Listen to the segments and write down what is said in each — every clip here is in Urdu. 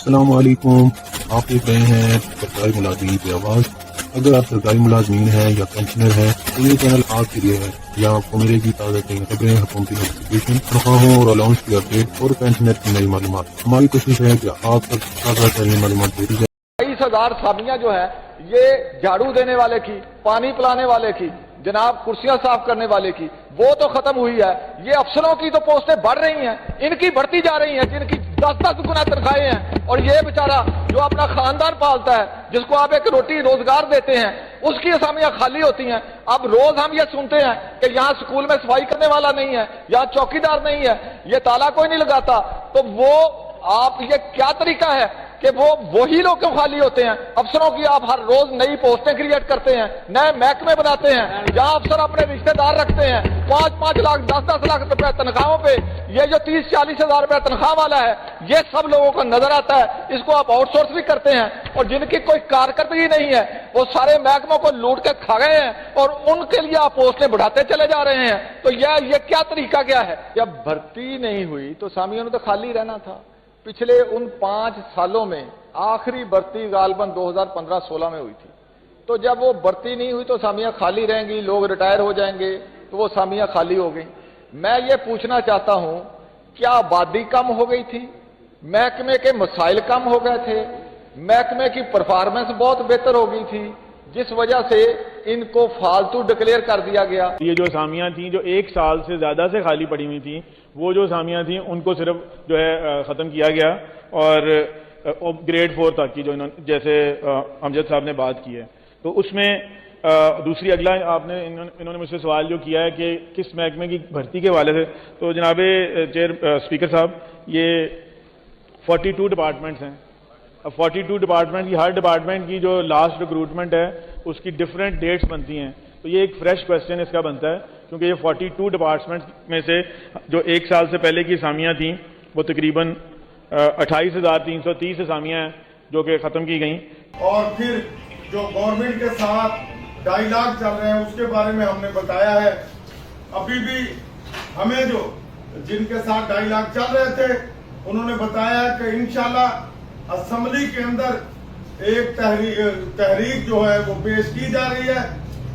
السلام علیکم، آپ دیکھ رہے ہیں سرکاری ملازمین کی آواز۔ اگر آپ سرکاری ملازمین ہیں یا پینشنر ہیں تو یہ چینل آپ کے لیے ہے۔ یہاں آپ کو ملے گی تازہ ترین خبریں، حکومتی نوٹیفکیشن، تنخواہوں اور الاؤنس کی اپڈیٹ اور پینشنر کی نئی معلومات۔ ہماری کوشش ہے کہ آپ تک تازہ ترین معلومات دیتی جائے۔ 23,000 سامیاں جو ہیں یہ جھاڑو دینے والے کی، پانی پلانے والے کی، جناب کرسیاں صاف کرنے والے کی، وہ تو ختم ہوئی ہے۔ یہ افسروں کی تو پوسٹیں بڑھ رہی ہیں، ان کی بڑھتی جا رہی ہیں، جن کی 10 گنا تنخواہیں ہیں، اور یہ بیچارہ جو اپنا خاندان پالتا ہے، جس کو آپ ایک روٹی روزگار دیتے ہیں، اس کی اسامیاں خالی ہوتی ہیں۔ اب روز ہم یہ سنتے ہیں کہ یہاں سکول میں صفائی کرنے والا نہیں ہے، یہاں چوکیدار نہیں ہے، یہ تالا کوئی نہیں لگاتا، تو وہ آپ یہ کیا طریقہ ہے کہ وہ وہی لوگ کیوں خالی ہوتے ہیں؟ افسروں کی آپ ہر روز نئی پوسٹیں کریٹ کرتے ہیں، نئے محکمے بناتے ہیں، جہاں افسر اپنے رشتہ دار رکھتے ہیں 5-5 لاکھ 10-10 لاکھ روپے تنخواہوں پہ، یہ جو 30-40 ہزار روپے تنخواہ والا ہے یہ سب لوگوں کو نظر آتا ہے۔ اس کو آپ آؤٹ سورس بھی کرتے ہیں، اور جن کی کوئی کارکردگی نہیں ہے وہ سارے محکموں کو لوٹ کے کھا گئے ہیں، اور ان کے لیے آپ پوسٹیں بڑھاتے چلے جا رہے ہیں۔ تو یہ کیا طریقہ کیا ہے؟ جب بھرتی نہیں ہوئی تو سامیوں نے تو خالی رہنا تھا۔ پچھلے ان 5 سالوں میں آخری بھرتی غالباً 2015-16 میں ہوئی تھی، تو جب وہ بھرتی نہیں ہوئی تو سامیاں خالی رہیں گی، لوگ ریٹائر ہو جائیں گے، تو وہ سامیاں خالی ہو گئیں۔ میں یہ پوچھنا چاہتا ہوں، کیا آبادی کم ہو گئی تھی؟ محکمے کے مسائل کم ہو گئے تھے؟ محکمے کی پرفارمنس بہت بہتر ہو گئی تھی جس وجہ سے ان کو فالتو ڈکلیئر کر دیا گیا؟ یہ جو اسامیاں تھیں جو 1 سال سے زیادہ سے خالی پڑی ہوئی تھیں، وہ جو اسامیاں تھیں ان کو صرف جو ہے ختم کیا گیا، اور گریڈ 4 تک کی جو جیسے امجد صاحب نے بات کی ہے، تو اس میں دوسری اگلا انہوں نے مجھ سے سوال جو کیا ہے کہ کس محکمے کی بھرتی کے حوالے سے، تو جناب اسپیکر صاحب یہ 42 ڈپارٹمنٹس ہیں۔ اب 42 ڈپارٹمنٹ کی ہر ڈپارٹمنٹ کی جو لاسٹ ریکروٹمنٹ ہے اس کی ڈفرینٹ ڈیٹس بنتی ہیں، تو یہ ایک فریش کویسچن اس کا بنتا ہے، کیونکہ یہ 42 ڈپارٹمنٹ میں سے جو 1 سال سے پہلے کی اسامیاں تھیں وہ تقریباً 28,330 اسامیاں ہیں جو کہ ختم کی گئیں۔ اور پھر جو گورنمنٹ کے ساتھ 2.5 لاکھ چل رہے ہیں اس کے بارے میں ہم نے بتایا ہے۔ ابھی بھی ہمیں جو جن کے ساتھ 2.5 لاکھ چل رہے تھے انہوں نے بتایا ہے کہ انشاءاللہ اسمبلی کے اندر ایک تحریک جو ہے وہ پیش کی جا رہی ہے۔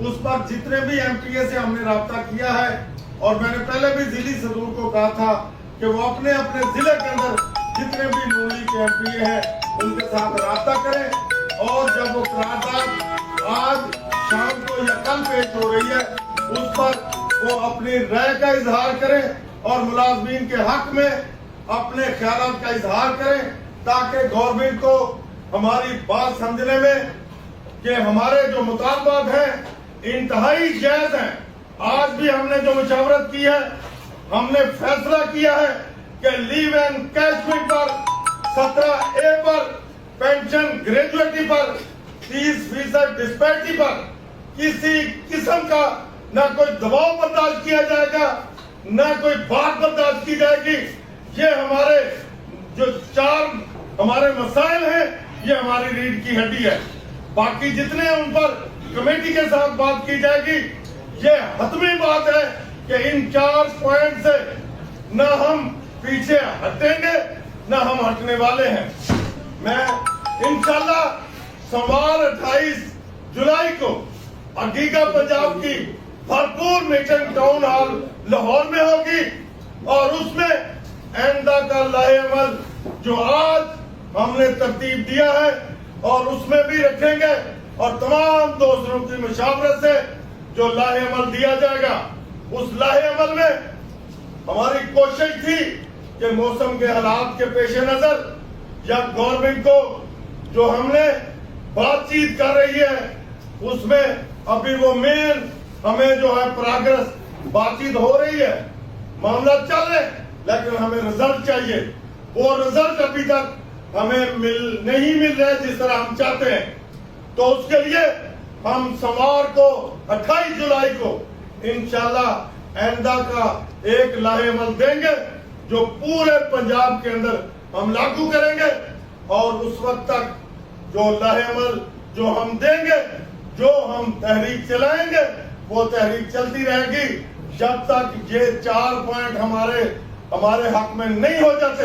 اس پر جتنے بھی ایم پی اے سے ہم نے رابطہ کیا ہے، اور میں نے پہلے بھی ضلعی صدور کو کہا تھا کہ وہ اپنے اپنے ضلع کے اندر جتنے بھی نون لیگ کے ایم پی اے ہیں ان کے ساتھ رابطہ کریں، اور جب وہ قرارداد آج شام کو یا کل پیش ہو رہی ہے اس پر وہ اپنی رائے کا اظہار کریں اور ملازمین کے حق میں اپنے خیالات کا اظہار کریں، تاکہ گورنمنٹ کو ہماری بات سمجھنے میں کہ ہمارے جو مطالبات ہیں انتہائی جائز ہیں۔ آج بھی ہم نے جو مشاورت کی ہے، ہم نے فیصلہ کیا ہے کہ لیو اینڈ کیشمنٹ پر 17A پر پینشن گریجویٹی پر 30% ڈسپیرٹی پر کسی قسم کا نہ کوئی دباؤ برداشت کیا جائے گا، نہ کوئی بات برداشت کی جائے گی۔ یہ ہمارے جو 4 ہمارے مسائل ہیں یہ ہماری ریڑھ کی ہڈی ہے۔ باقی جتنے ان پر کمیٹی کے ساتھ بات کی جائے گی، یہ حتمی بات ہے کہ ان 4 پوائنٹ سے نہ ہم پیچھے ہٹیں گے نہ ہم ہٹنے والے ہیں۔ میں انشاءاللہ سوموار 28 جولائی کو حقیقت پنجاب کی بھرپور میٹنگ ٹاؤن ہال لاہور میں ہوگی، اور اس میں آئندہ کا لائحہ عمل جو آج ہم نے ترتیب دیا ہے اور اس میں بھی رکھیں گے، اور تمام دوستوں کی مشاورت سے جو لائحہ عمل دیا جائے گا اس لائحہ عمل میں ہماری کوشش تھی کہ موسم کے حالات کے پیش نظر یا گورنمنٹ کو جو ہم نے بات چیت کر رہی ہے اس میں ابھی وہ مین ہمیں جو ہے پراگرس بات چیت ہو رہی ہے، معاملہ چل رہے ہیں، لیکن ہمیں رزلٹ چاہیے۔ وہ رزلٹ ابھی تک ہمیں نہیں مل رہے جس طرح ہم چاہتے ہیں، تو اس کے لیے ہم سوموار کو 28 جولائی کو انشاءاللہ آئندہ کا ایک لائحہ عمل دیں گے جو پورے پنجاب کے اندر ہم لاگو کریں گے، اور اس وقت تک جو لائحہ عمل جو ہم دیں گے، جو ہم تحریک چلائیں گے وہ تحریک چلتی رہے گی جب تک یہ 4 پوائنٹ ہمارے حق میں نہیں ہو جاتے۔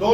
2